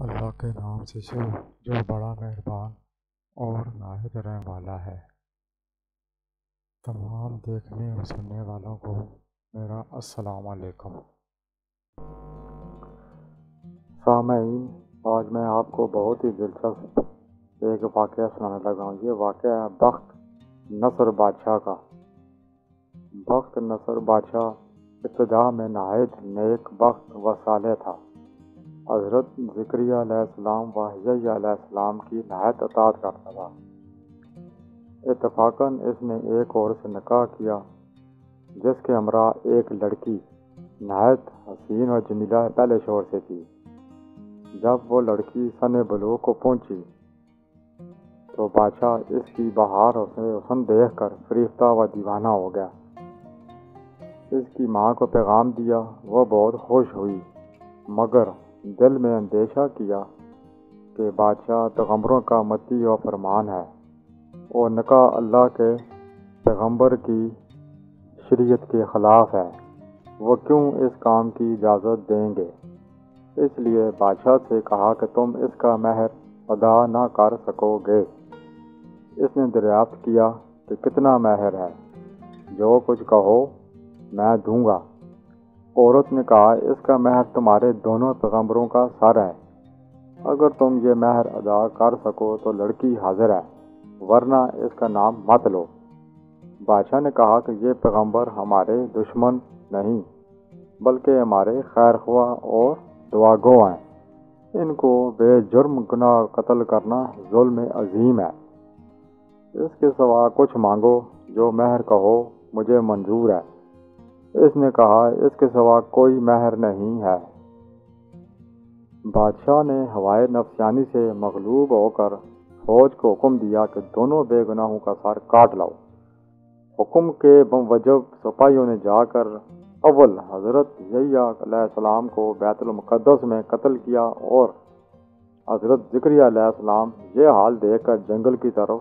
اللہ کے نام سے شروع جو بڑا مہربان اور نہایت رحم والا ہے۔ تمام دیکھنے اور سننے والوں کو میرا السلام علیکم۔ سامعین، آج میں آپ کو بہت ہی دلچسپ ایک واقعہ سنانے لگا ہوں۔ یہ واقعہ ہے بخت نصر بادشاہ کا۔ بخت نصر بادشاہ ابتدا میں نہایت نیک بخت و صالح تھا۔ حضرت زکریا علیہ السلام و یحییٰ علیہ السلام کی نہایت اطاعت کرتا تھا۔ اتفاقاً اس نے ایک عورت سے نکاح کیا جس کے ہمراہ ایک لڑکی نہایت حسین و جمیلہ پہلے شوہر سے تھی۔ جب وہ لڑکی سن بلوغ کو پہنچی تو بادشاہ اس کی بہار حسن دیکھ کر فریفتہ و دیوانہ ہو گیا۔ اس کی ماں کو پیغام دیا، وہ بہت خوش ہوئی، مگر دل میں اندیشہ کیا کہ بادشاہ پیغمبروں کا مطیع و فرمان ہے اور نکاح اللہ کے پیغمبر کی شریعت کے خلاف ہے، وہ کیوں اس کام کی اجازت دیں گے؟ اس لیے بادشاہ سے کہا کہ تم اس کا مہر ادا نہ کر سکو گے۔ اس نے دریافت کیا کہ کتنا مہر ہے؟ جو کچھ کہو میں دوں گا۔ عورت نے کہا، اس کا مہر تمہارے دونوں پیغمبروں کا سر ہے۔ اگر تم یہ مہر ادا کر سکو تو لڑکی حاضر ہے، ورنہ اس کا نام مت لو۔ بادشاہ نے کہا کہ یہ پیغمبر ہمارے دشمن نہیں بلکہ ہمارے خیر خواہ اور دعا گو ہیں، ان کو بے جرم گناہ قتل کرنا ظلم عظیم ہے۔ اس کے سوا کچھ مانگو، جو مہر کہو مجھے منظور ہے۔ اس نے کہا، اس کے سوا کوئی مہر نہیں ہے۔ بادشاہ نے ہوائے نفسانی سے مغلوب ہو کر فوج کو حکم دیا کہ دونوں بے گناہوں کا سر کاٹ لاؤ۔ حکم کے موجب سپاہیوں نے جا کر اول حضرت یحییٰ علیہ السلام کو بیت المقدس میں قتل کیا اور حضرت زکریا علیہ السلام یہ حال دیکھ کر جنگل کی طرف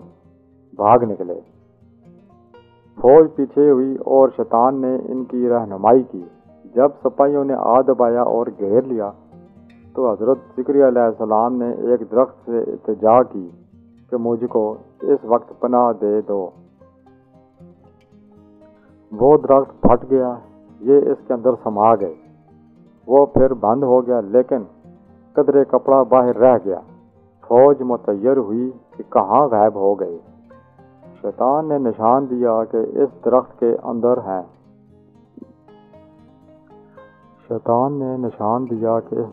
بھاگ نکلے۔ فوج پیچھے ہوئی اور شیطان نے ان کی رہنمائی کی۔ جب سپاہیوں نے آ دبایا اور گھیر لیا تو حضرت زکریا علیہ السلام نے ایک درخت سے التجا کی کہ مجھ کو اس وقت پناہ دے دو۔ وہ درخت پھٹ گیا، یہ اس کے اندر سما گئے۔ وہ پھر بند ہو گیا لیکن قدرے کپڑا باہر رہ گیا۔ فوج متحیر ہوئی کہ کہاں غائب ہو گئے۔ شیطان نے نشان دیا کہ اس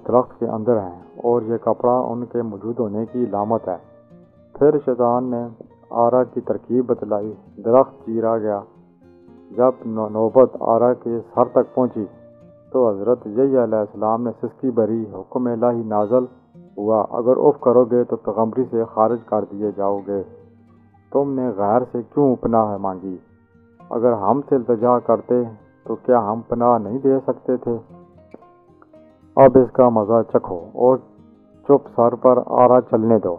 درخت کے اندر ہیں۔ اور یہ کپڑا ان کے موجود ہونے کی علامت ہے۔ پھر شیطان نے آرا کی ترکیب بتلائی، درخت چیرا گیا۔ جب نوبت آرا کے سر تک پہنچی تو حضرت یحییٰ علیہ السلام نے سسکی بھری، حکم الہی نازل ہوا، اگر اف کرو گے تو پیغمبری سے خارج کر دیے جاؤ گے۔ تم نے غیر سے کیوں پناہ مانگی؟ اگر ہم سے التجا کرتے تو کیا ہم پناہ نہیں دے سکتے تھے؟ اب اس کا مزہ چکھو اور چپ سر پر آرا چلنے دو۔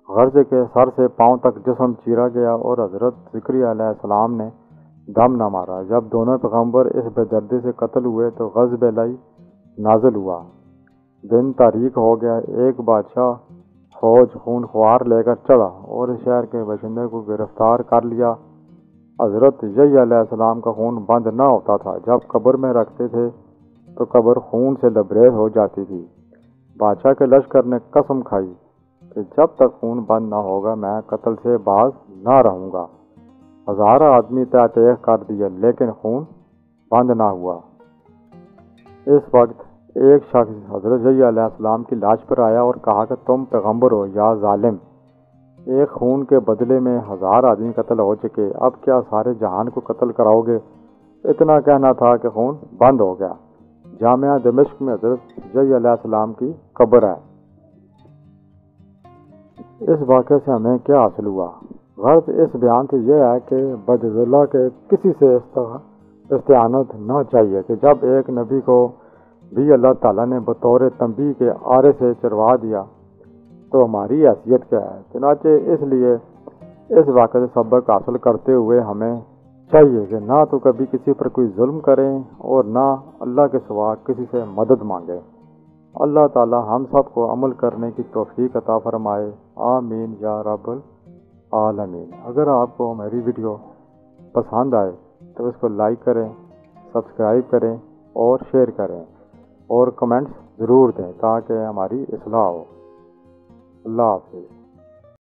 غرض کے سر سے پاؤں تک جسم چیرا گیا اور حضرت زکریا علیہ السلام نے دم نہ مارا۔ جب دونوں پیغمبر اس بے دردی سے قتل ہوئے تو غضب الہی نازل ہوا۔ دن تاریک ہو گیا۔ ایک بادشاہ فوج خون خوار لے کر چڑھا اور اس شہر کے باشندے کو گرفتار کر لیا۔ حضرت یحییٰ علیہ السلام کا خون بند نہ ہوتا تھا۔ جب قبر میں رکھتے تھے تو قبر خون سے لبریز ہو جاتی تھی۔ بادشاہ کے لشکر نے قسم کھائی کہ جب تک خون بند نہ ہوگا میں قتل سے باز نہ رہوں گا۔ ہزارہ آدمی تحت کر دیے لیکن خون بند نہ ہوا۔ اس وقت ایک شخص حضرت یحییٰ علیہ السلام کی لاش پر آیا اور کہا کہ تم پیغمبر ہو یا ظالم؟ ایک خون کے بدلے میں 1000 آدمی قتل ہو چکے، اب کیا سارے جہان کو قتل کراؤ گے؟ اتنا کہنا تھا کہ خون بند ہو گیا۔ جامعہ دمشق میں حضرت یحییٰ علیہ السلام کی قبر ہے۔ اس واقعے سے ہمیں کیا حاصل ہوا؟ غرض اس بیان سے یہ ہے کہ بدعزلہ کے کسی سے استعانت نہ چاہیے کہ جب ایک نبی کو بھی اللہ تعالیٰ نے بطور تنبیہ کے آرے سے چروا دیا تو ہماری حیثیت کیا ہے؟ چنانچہ اس لیے اس واقعے سے سبق حاصل کرتے ہوئے ہمیں چاہیے کہ نہ تو کبھی کسی پر کوئی ظلم کریں اور نہ اللہ کے سوا کسی سے مدد مانگیں۔ اللہ تعالی ہم سب کو عمل کرنے کی توفیق عطا فرمائے، آمین یا رب العالمین۔ اگر آپ کو ہماری ویڈیو پسند آئے تو اس کو لائک کریں، سبسکرائب کریں اور شیئر کریں، اور کمنٹس ضرور دیں تاکہ ہماری اصلاح ہو۔ اللہ حافظ۔